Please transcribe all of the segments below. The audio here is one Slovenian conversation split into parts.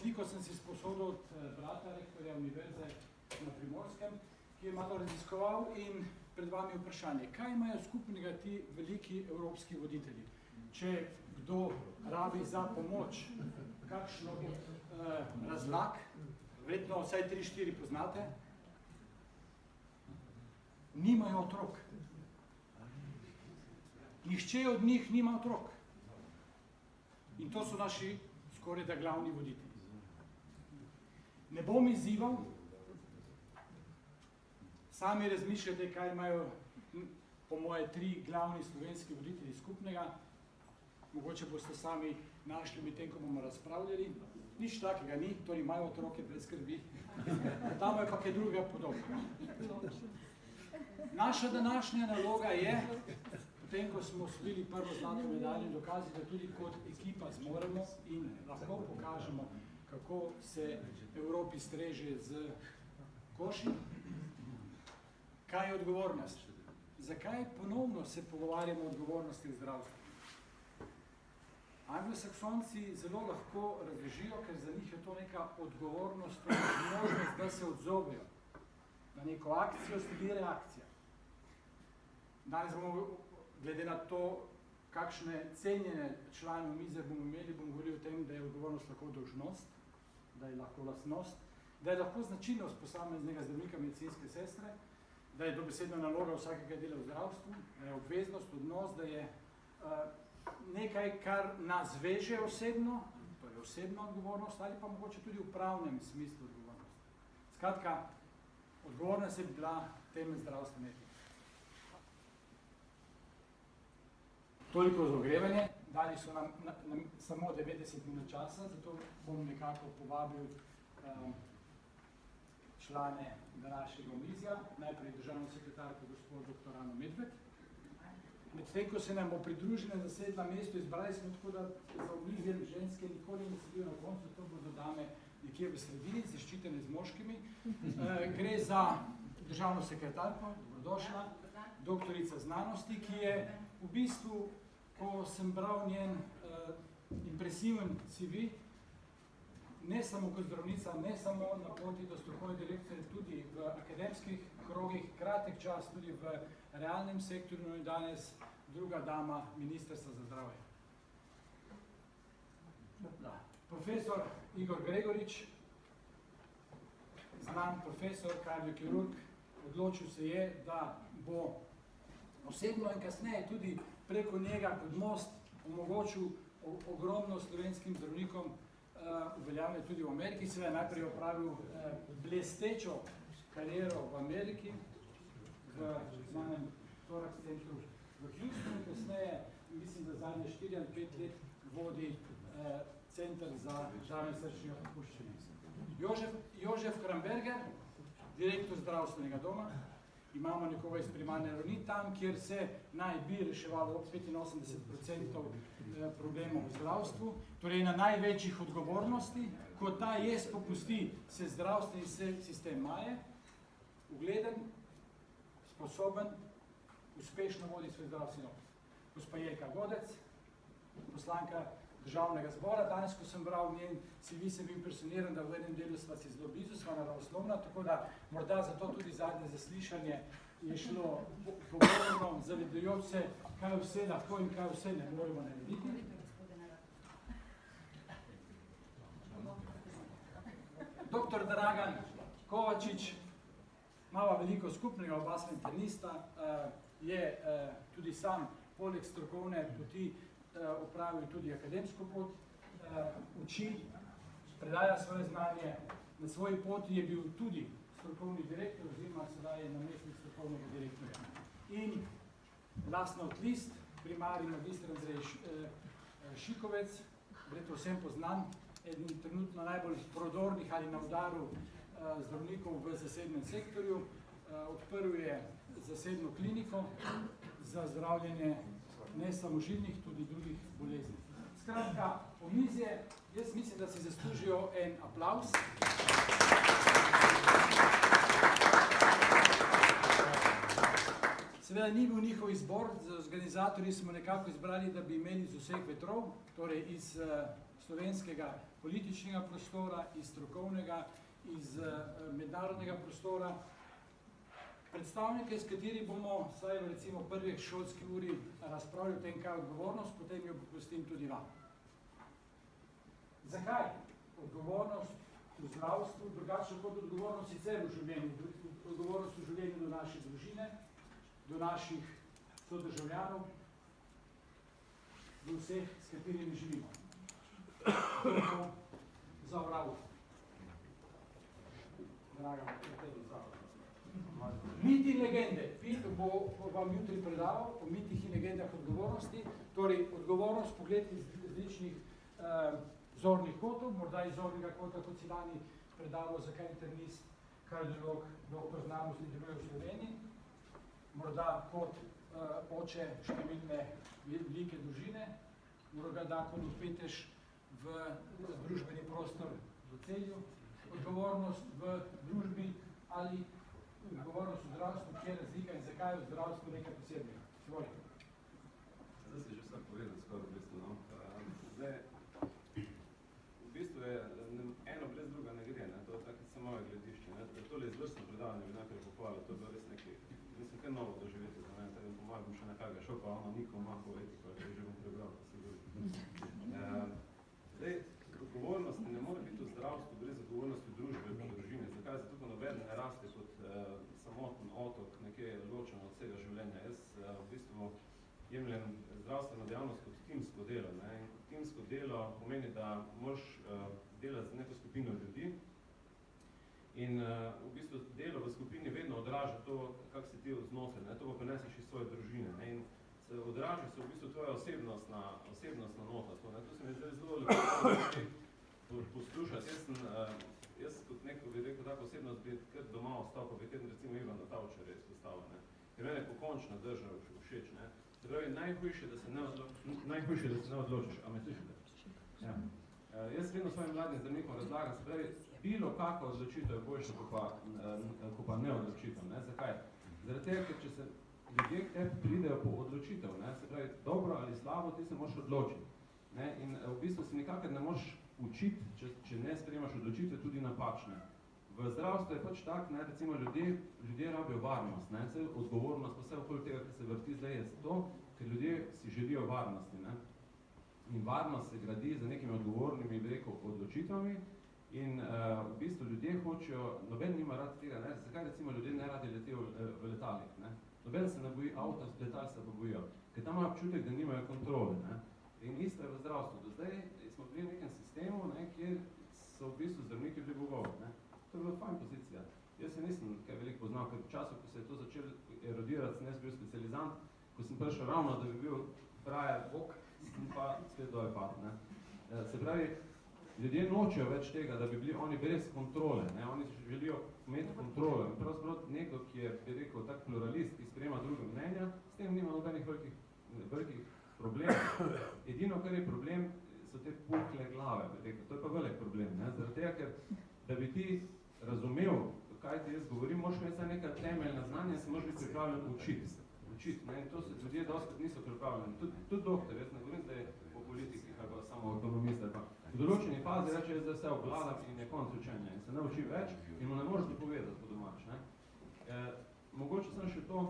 sliko sem si sposodil od brata rektorja Univerze na Primorskem, ki je malo raziskoval in pred vami vprašanje, kaj imajo skupnega ti veliki evropski voditelji? Če kdo rabi za pomoč kakšno razlag, verjetno vsaj 3-4 poznate, nimajo otrok. Nihče od njih nima otrok. In to so naši skoraj da glavni voditelji. Ne bom izzival, sami razmišljate, kaj imajo po moje 3 glavni slovenski voditelji skupnega. Mogoče boste sami našli med tem, ko bomo razpravljali. Nič takega ni, torej imajo otroke brez skrbi. Tam je pa kaj drugega podobnega. Naša današnja naloga je, potem, ko smo osvojili prvo zlato medaljo, dokazati, da tudi kot ekipa zmoremo in lahko pokažemo, kako se Evropi streže z koši. Kaj je odgovornost? Zakaj ponovno se pogovarjamo o odgovornosti v zdravstvu? Anglosaksonci zelo lahko razložijo, ker za njih je to neka odgovornost, možnost, da se odzovejo. Na neko akcijo sledi reakcija. Danes bomo, glede na to, kakšne cenjene člane mize bomo imeli, bomo govorili o tem, da je odgovornost lahko dolžnost, da je lahko lastnost, da je lahko značilnost posameznega zdravnika, medicinske sestre, da je dobesedna naloga vsakega dela v zdravstvu, da je obveznost, odnos, da je nekaj, kar nas veže osebno, to je osebna odgovornost, ali pa mogoče tudi v pravnem smislu odgovornost. Skratka, odgovornost je bila temelj zdravstvene etike. Toliko za ogrevanje, dali so nam samo 90 minut časa, zato bom nekako povabil člane današnjega omizja, najprej državno sekretarko gospod dr. Ano Medved. Medtem, ko se nam bo pridružila na zasedla mesto, izbrali smo tako, da za omizjem ženske nikoli ne sedijo na koncu, to bodo dame nekje v sredini, zaščitene z moškimi. Gre za državno sekretarko, dobrodošla, doktorica znanosti, ki je v bistvu, ko sem bral njen impresiven CV, ne samo kot zdravnica, ne samo na poti do strokovne direkcije, tudi v akademskih krogih, kratek čas tudi v realnem sektorju in danes druga dama Ministrstva za zdravje. Profesor Igor Gregorič, znan profesor, kardiokirurg, odločil se je, da bo osebno in kasneje tudi preko njega kot most omogočil ogromno slovenskim zdravnikom uveljavljanje tudi v Ameriki, seveda najprej opravil blestečo kariero v Ameriki, v znanem Thorax centru v Houstonu, kasneje, mislim, da zadnje 4 ali 5 let vodi Center za žarne srčne odpuščenje. Jožef Kramberger, direktor zdravstvenega doma, imamo nekoga iz primarne ravni tam, kjer se naj bi reševalo 85% problemov v zdravstvu, torej na največjih odgovornosti, ko ta jaz popusti, se zdravstveni sistem maje, ugleden, sposoben, uspešno vodi svoj zdravstveni dom. Gospa Jelka Godec, poslanka državnega zbora. Danes, ko sem bral njen CV, sem bil impresioniran, da v enem delu sva si zelo blizu, sva naravoslovna, tako da morda zato tudi zadnje zaslišanje je šlo pogovorno, zavedajoč se, kaj vse lahko in kaj vse ne moremo narediti. Doktor Dragan Kovačič, imava veliko skupnega, oba sva internista, je tudi sam poleg strokovne poti opravil tudi akademsko pot, uči, predaja svoje znanje, na svoji poti je bil tudi strokovni direktor, oziroma sedaj je namestnik strokovnega direktorja. In lastno odlist, primarni magistr Andrej Šikovec, verjetno vsem poznan, eden trenutno najbolj prodornih ali na udaru zdravnikov v zasebnem sektorju, odprl je zasebno kliniko za zdravljenje ne samo žilnih, tudi drugih bolezni. Skratka, omizje, jaz mislim, da si zaslužijo en aplavz. Seveda ni bil njihov izbor, z organizatorji smo nekako izbrali, da bi imeli z vseh vetrov, torej iz slovenskega političnega prostora, iz strokovnega, iz mednarodnega prostora, predstavnike, s kateri bomo, saj v recimo prvih šolski uri razpravljali o tem, kaj je odgovornost, potem jo popustim tudi vam. Zakaj odgovornost v zdravstvu, drugače kot odgovornost sicer v življenju, odgovornost v življenju do naše družine, do naših sodržavljanov, do vseh, s katerimi živimo. To bo zavral. Draga, kateri zavral. Miti in legende. Pit bo vam jutri predaval o mitih in legendah odgovornosti, torej odgovornost pogled iz različnih zornih kotov, morda iz zornega kota, kot si lani predaval, zakaj internist, kardiolog, doktor znanosti deluje v Sloveniji, morda kot oče številne velike družine, morda da kot odpeteš v družbeni prostor v Celju, odgovornost v družbi ali odgovornost v zdravstvu, kje je razlika in zakaj je v zdravstvu nekaj posebnega. Svoj. Zdaj si že vsak povedal skoraj v bistvu, no. Zdaj, v bistvu je eno brez druga ne gre, ne. To je tako samo moje gledišče, ne. Tole izvrstno predavanje bi najprej pohvalil, to je bilo res nekaj, mislim, kaj novo doživeti za mene, tako po mojem bom še nekaj šel, pa ono Niko Mahov etiko, ali že bom prebral, pa se govorim. Zdaj, odgovornost ne more biti v zdravstvu, brez odgovornosti v družbi ali v družini. Zakaj? Zato, ko noben ne raste kot samoten otok, nekje ločen od vsega življenja. Jaz v bistvu jemljem zdravstveno dejavnost kot timsko delo. Ne? In timsko delo pomeni, da moraš delati z neko skupino ljudi in v bistvu delo v skupini vedno odraža to, kak si ti vznosen, ne? To pa preneseš iz svoje družine. Ne? In se odraža se v bistvu tvoja osebnostna nota. To, ne? To se mi zdaj zelo lepo poslušati. Jaz kot neko bi rekel, tako osebnost bi kar doma ostal, pa bi kar recimo Ivana Tavčarja izpostavil. Ne? Ker mene pokončna drža všeč. Ne? Pravi, najhujše, da se ne odločiš. A me slišite? Ja. Jaz vedno svojim mladim zdravnikom razlagam, se pravi, bilo kakva odločitev je boljša, ko pa ne odločitev. Ne? Zakaj? Zaradi tega, ker če se ljudje k tebi pridejo po odločitev, ne? Se pravi, dobro ali slabo, ti se moraš odločiti. Ne? In v bistvu si nikakor ne moraš učiti, če ne sprejemaš odločitve, tudi napačne. V zdravstvu je pač tak, ne, recimo ljudje rabijo varnost, ne, vse odgovornost, vse okoli tega, ki se vrti zdaj, je to, ker ljudje si želijo varnosti. Ne. In varnost se gradi z nekimi odgovornimi, bi rekel, odločitvami in v bistvu ljudje hočejo, noben nima rad tega, ne, zakaj recimo ljudje ne radi letijo v letalih, ne. Noben se ne boji avta, letal se pa bojijo, ker tam imajo občutek, da nimajo kontrole, ne. In isto je v zdravstvu. Do zdaj smo bili v nekem sistemu, ne, kjer so v bistvu zdravniki bili bogovi. Ne. To je bila fajn pozicija. Jaz se nisem kaj veliko poznal, ker v času, ko se je to začel erodirati, sem jaz bil specializant, ko sem prišel ravno, da bi bil frajer bog, sem pa spet dole pad. Ne. Se pravi, ljudje nočejo več tega, da bi bili oni brez kontrole. Ne. Oni želijo imeti kontrole. In pravzaprav nekdo, ki je, bi rekel, tak pluralist, ki sprejema druge mnenja, s tem nima nobenih velikih problemov. Edino, kar je problem, so te puhle glave, bi rekel. To je pa velik problem. Ne. Zaradi tega, ker da bi ti razumel, kaj ti jaz govorim, moraš imeti neka temeljna znanja in se moraš biti pripravljen učiti. In to se ljudje dostkrat niso pripravljeni. Tudi doktor, jaz ne govorim, da je po politikih ali pa samo ekonomist. V določeni fazi reče, da se obvladam in je konc učenja in se nauči več in mu ne moreš dopovedati po domač. Mogoče sem še to,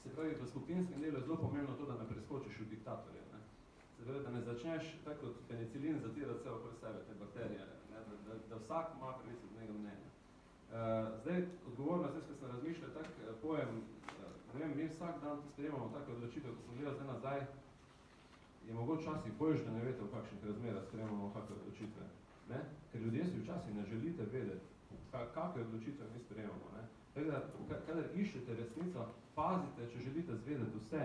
se pravi, v skupinskem delu je zelo pomembno to, da ne preskočiš v diktatorje. Se pravi, da ne začneš tako kot penicilin zatirati vse okoli sebe, te bakterije, da vsak ima pravico do njega mnenja. Zdaj, odgovornost, jaz, ko sem razmišljal tak pojem, ne vem, mi vsak dan sprejemamo tako odločitev, ko sem gledal zdaj nazaj, je mogoče včasih boljš, da ne veste, v kakšnih razmerah sprejemamo kakve odločitve. Ne? Ker ljudje si včasih ne želite vedeti, kakve odločitve mi sprejemamo. Ne? Tako da, kadar iščete resnico, pazite, če želite zvedeti vse,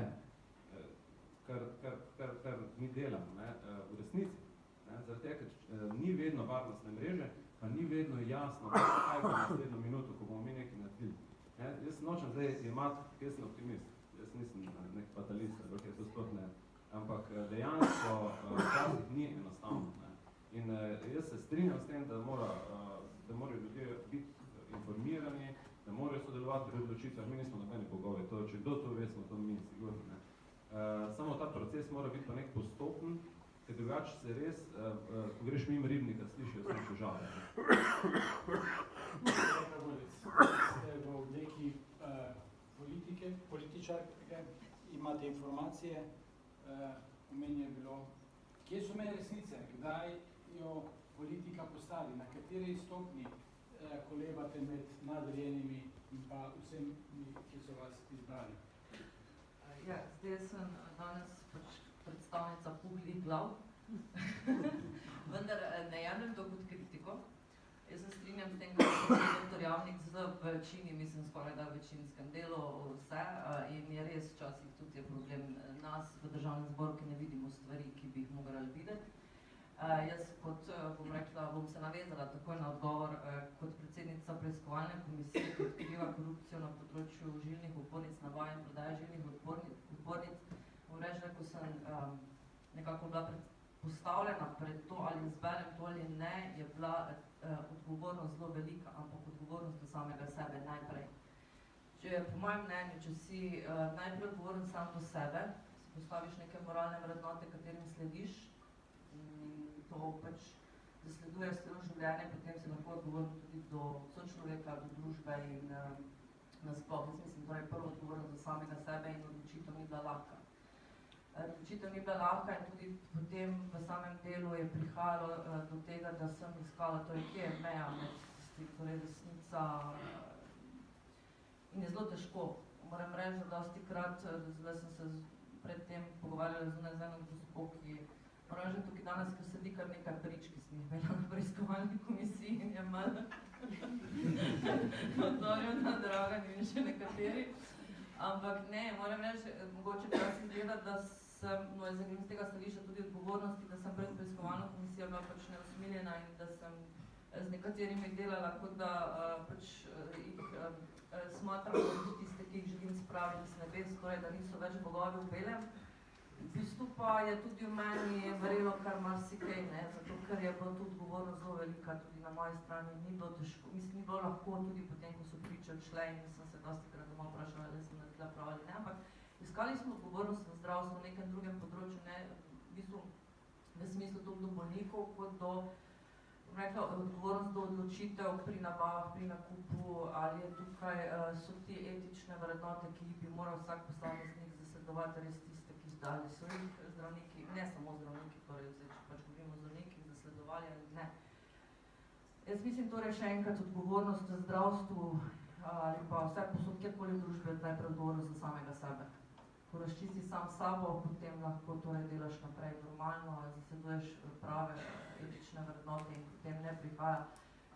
kar mi delamo, ne? V resnici. Ne? Zaradi tega, ker ni vedno varnostne mreže, pa ni vedno jasno, kaj bo naslednjo minuto, ko bomo mi nekaj naredili. Ne? Jaz nočem zdaj imati, jaz sem optimist, jaz nisem nek fatalist, ampak jaz to sploh ne. Ampak dejansko včasih ni enostavno. Ne? In jaz se strinjam s tem, da morajo ljudje biti informirani, da morajo sodelovati pri odločitvah. Mi nismo nobeni bogovi, to, če kdo to ve, smo to mi sigurno. Ne? Samo ta proces mora biti pa nek postopen ker drugače se res, ko greš mimo ribnika, slišijo samo težave. Ste v obleki političarke, imate informacije, omenje je bilo, kje so meje resnice, kdaj jo politika postavi, na kateri stopni kolebate med nadrejenimi in pa vsemi, ki so vas izbrali? Ja, zdaj sem danes predstavnica puhlih glav, vendar ne jemljem to kot kritiko. Jaz se strinjam s tem, kar je dr. Javnik z večini, mislim skoraj da večinskem delu vse in je res včasih tudi je problem nas v Državnem zboru, ki ne vidimo stvari, ki bi jih morali videti. Jaz kot, bom se navezala takoj na odgovor, kot predsednica preiskovalne komisije, ki odkriva korupcijo na področju žilnih opornic, nabave in prodaje žilnih opornic, bom reči, ko sem nekako bila postavljena pred to, ali izberem to ali ne, je bila odgovornost zelo velika, ampak odgovornost do samega sebe najprej. Če po mojem mnenju, če si najprej odgovoren sam do sebe, si postaviš neke moralne vrednote, katerim slediš, to pač zasleduješ celo življenje, potem si lahko odgovoren tudi do sočloveka, do družbe in nasploh. Jaz mislim, torej prvo odgovornost do samega sebe in odločitev ni bila lahka. Odločitev ni bila lahka in tudi potem v samem delu je prihajalo do tega, da sem iskala, torej kje je meja med torej resnica in je zelo težko. Moram reči, da dostikrat, zdaj sem se predtem pogovarjala z eno gospo, ki moram reči, tukaj danes, ker sedi kar nekaj prič, ki sem jih imela na preiskovalni komisiji in je malo odnorjena, Dragan in še nekateri. Ampak ne, moram reči, mogoče pa si izgleda, da sem, no jaz z tega stališča tudi odgovornosti, da sem pred preiskovalno komisijo bila pač neusmiljena in da sem z nekaterimi delala, kot da pač jih smatram kot tiste, ki jih želim spraviti z nebes, torej da niso več bogovi v belem. V bistvu pa je tudi v meni verjelo kar marsikaj, ne, zato ker je bila tudi odgovornost zelo velika, tudi na moji strani ni bilo težko, mislim, ni bilo lahko tudi potem, ko so pričali šle in sem se dostikrat doma vprašala, da sem naredila prav ali ne, ampak iskali smo odgovornost v zdravstvu, v nekem drugem področju, ne, v bistvu v smislu tudi do bolnikov, kot do, bom rekla, odgovornost do odločitev pri nabavah, pri nakupu, ali je tukaj, so ti etične vrednote, ki jih bi moral vsak posameznik zasledovati res tiste, ali so jih zdravniki, ne samo zdravniki, torej zdaj, če pač govorimo o zdravnikih, zasledovali ali ne. Jaz mislim torej še enkrat odgovornost v zdravstvu ali pa vse posod, kjerkoli v družbi, je najprej odgovornost za samega sebe. Ko razčisti sam sabo, potem lahko torej delaš naprej normalno, zasleduješ prave etične vrednote in potem ne prihaja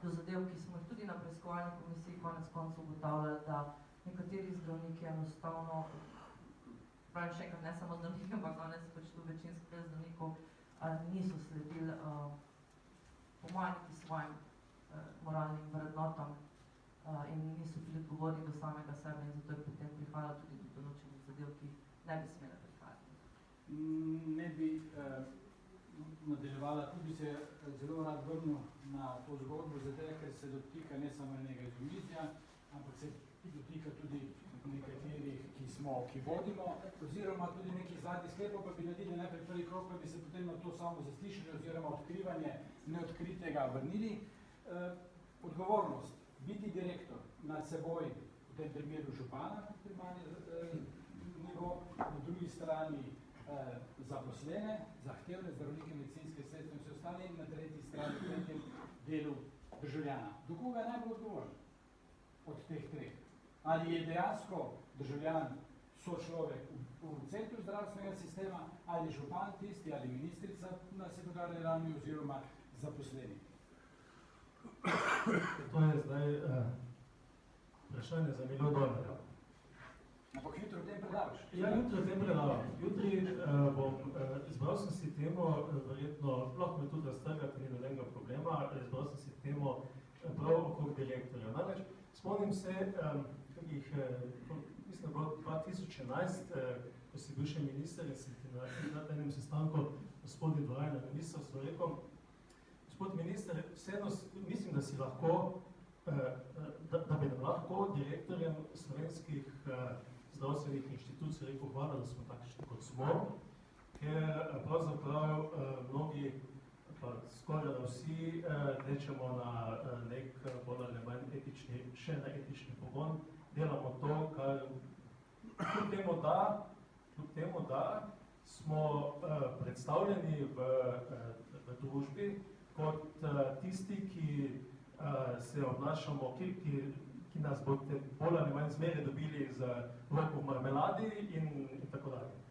do zadev, ki smo jih tudi na preiskovalni komisiji konec koncev ugotavljali, da nekateri zdravniki enostavno, pravim še enkrat, ne samo zdravniki, ampak danes pač tu večinski del zdravnikov niso sledili po mojem niti svojim moralnim vrednotam in niso bili odgovorni do samega sebe in zato je potem prihajalo tudi do določenih zadev, ki ne bi smele prihajati. Ne bi nadaljevala, tudi bi se zelo rad vrnil na to zgodbo, zato ker se dotika ne samo enega izomizja, ampak se dotika tudi nekaterih, ki vodimo, oziroma tudi nekih zadnjih sklepov, pa bi naredili najprej prvi krok, pa bi se potem na to samo zaslišanje oziroma odkrivanje neodkritega vrnili. Odgovornost, biti direktor nad seboj, v tem primeru župana, primarni nivo, na drugi strani zaposlene, zahtevne zdravnike, medicinske sestre in vse ostale, in na tretji strani, v tretjem delu državljana. Do koga je najbolj odgovoren od teh treh? Ali je dejansko državljan sočlovek v centru zdravstvenega sistema, ali župan tisti, ali ministrica na sekundarni ravni oziroma zaposleni? To je zdaj vprašanje za milijon dolarjev. Ampak jutro o tem predavaš? Ja, jutri o tem predavam. Jutri bom, izbral sem si temo, verjetno, lahko me tudi raztrgati, ni nobenega problema, izbral sem si temo prav okrog direktorja. Namreč, spomnim se, mislim, da bilo 2011, ko si bil še minister in si ti na enem sestanku gospodin Dvoraj na ministrstvu rekel, gospod minister, vseeno mislim, da si lahko, da bi nam lahko direktorjem slovenskih zdravstvenih inštitucij rekel hvala, da smo takšni kot smo. ker pravzaprav mnogi, pa skoraj da vsi, tečemo na nek bolj ali manj etični, še na etični pogon, delamo to, kar kljub temu, da smo predstavljeni v družbi kot tisti, ki se obnašamo, ki nas boste bolj ali manj zmeraj dobili z roko v marmeladi in tako dalje.